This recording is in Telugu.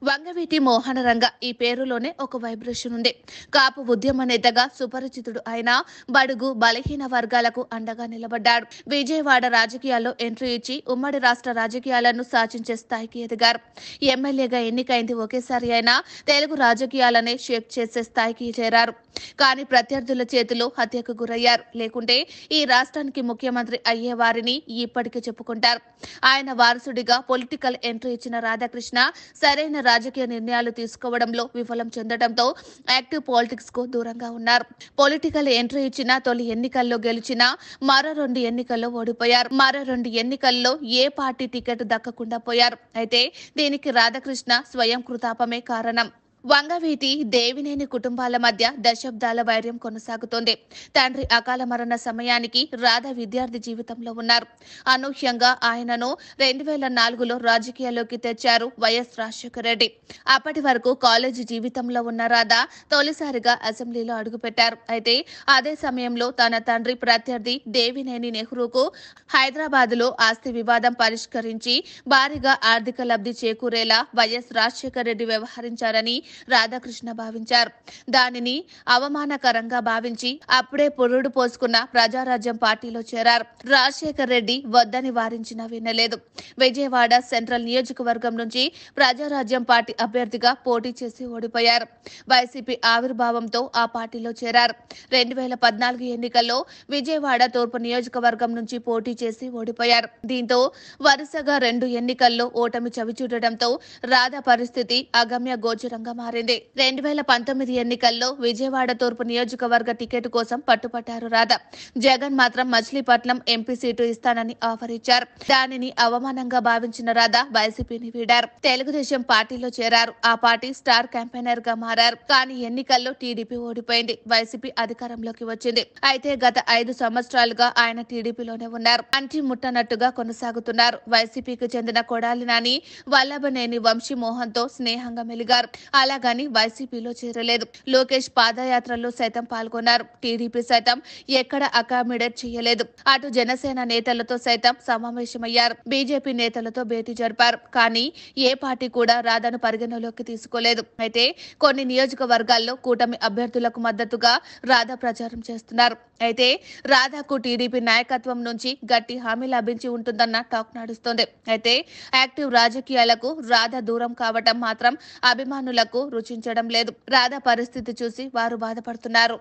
వంగవీటి మోహనరంగ ఈ పేరులోనే ఒక వైబ్రేషన్ ఉంది. కాపు ఉద్యమ నేతగా సుపరిచితుడు ఆయన బడుగు బలహీన వర్గాలకు అండగా నిలబడ్డాడు. విజయవాడ రాజకీయాల్లో ఎంట్రీ ఇచ్చి ఉమ్మడి రాష్ట్ర రాజకీయాలను శాసించే స్థాయికి ఎదిగారు. ఎమ్మెల్యేగా ఎన్నికైంది ఒకేసారి అయినా తెలుగు రాజకీయాలనే షేక్ చేసే స్థాయికి చేరారు. కానీ ప్రత్యర్థుల చేతిలో హత్యకు గురయ్యారు. లేకుంటే ఈ రాష్ట్రానికి ముఖ్యమంత్రి అయ్యేవారిని ఇప్పటికీ చెప్పుకుంటారు. ఆయన వారసుడిగా పొలిటికల్ ఎంట్రీ ఇచ్చిన రాధాకృష్ణ సరైన రాజకీయ నిర్ణయాలు తీసుకోవడంలో విఫలం చెందడంతో యాక్టివ్ పాలిటిక్స్ కు దూరంగా ఉన్నారు. పొలిటికల్ ఎంట్రీ ఇచ్చిన తొలి ఎన్నికల్లో గెలిచిన మరో 2 ఎన్నికల్లో ఓడిపోయారు. మరో 2 ఎన్నికల్లో ఏ పార్టీ టికెట్ దక్కకుండా పోయారు. అయితే దీనికి రాధాకృష్ణ స్వయం కృతాపమే కారణం. వంగవీటి దేవినేని కుటుంబాల మధ్య దశాబ్దాల వైర్యం కొనసాగుతోంది. తండ్రి అకాల మరణ సమయానికి రాధ విద్యార్థి జీవితంలో ఉన్నారు. అనూహ్యంగా ఆయనను 2004లో రాజకీయాల్లోకి తెచ్చారు వైఎస్ రాజశేఖర రెడ్డి. అప్పటి వరకు కాలేజీ జీవితంలో ఉన్న రాధ తొలిసారిగా అసెంబ్లీలో అడుగుపెట్టారు. అయితే అదే సమయంలో తన తండ్రి ప్రత్యర్థి దేవినేని నెహ్రూకు హైదరాబాద్లో ఆస్తి వివాదం పరిష్కరించి భారీగా ఆర్థిక లబ్ధి చేకూరేలా వైఎస్ రాజశేఖర రెడ్డి వ్యవహరించారని రాధాకృష్ణ భావించారు. దానిని అవమానకరంగా భావించి అప్పుడే పురుడు పోసుకున్న ప్రజారాజ్యం పార్టీలో చేరారు. రాజశేఖర్ రెడ్డి వద్దని వారించినా వినలేదు. విజయవాడ సెంట్రల్ నియోజకవర్గం నుంచి ప్రజారాజ్యం పార్టీ అభ్యర్థిగా పోటీ చేసి ఓడిపోయారు. వైసీపీ ఆవిర్భావంతో ఆ పార్టీలో చేరారు. 2014 ఎన్నికల్లో విజయవాడ తూర్పు నియోజకవర్గం నుంచి పోటీ చేసి ఓడిపోయారు. దీంతో వరుసగా 2 ఎన్నికల్లో ఓటమి చవిచూడటంతో రాధా పరిస్థితి అగమ్య గోచరంగా మారింది. 2019 ఎన్నికల్లో విజయవాడ తూర్పు నియోజకవర్గ టికెట్ కోసం పట్టుపట్టారు రాధ. జగన్ మాత్రం మచిలీపట్నం ఎంపీ సీటు ఇస్తానని ఆఫర్ ఇచ్చారు. దానిని అవమానంగా భావించిన రాధ వైసీపీని వీడారు. తెలుగుదేశం పార్టీలో చేరారు. ఆ పార్టీ స్టార్ క్యాంపెయినర్ గా మారారు. కానీ ఎన్నికల్లో టీడీపీ ఓడిపోయింది. వైసీపీ అధికారంలోకి వచ్చింది. అయితే గత 5 సంవత్సరాలుగా ఆయన టీడీపీలోనే ఉన్నారు. అంటి ముట్టనట్టుగా కొనసాగుతున్నారు. వైసీపీకి చెందిన కొడాలి నాని వల్లభనేని వంశీమోహన్ తో స్నేహంగా మెలిగారు. అలాగని వైసీపీలో చేరలేదు. లోకేష్ పాదయాత్రలో సైతం పాల్గొన్నారు. టీడీపీ సైతం ఎక్కడ అకామిడేట్ చేయలేదు. అటు జనసేన నేతలతో సైతం సమావేశమయ్యారు. బీజేపీ నేతలతో భేటీ జరిపారు. కానీ ఏ పార్టీ కూడా రాధను పరిగణలోకి తీసుకోలేదు. అయితే కొన్ని నియోజకవర్గాల్లో కూటమి అభ్యర్థులకు మద్దతుగా రాధ ప్రచారం చేస్తున్నారు. అయితే రాధాకు టీడీపీ నాయకత్వం నుంచి గట్టి హామీ లభించి ఉంటుందన్న టాక్ నడుస్తోంది. అయితే యాక్టివ్ రాజకీయాలకు రాధ దూరం కావటం మాత్రం అభిమానులకు రుచించడం లేదు. రాధా పరిస్థితి చూసి వారు బాధపడుతున్నారు.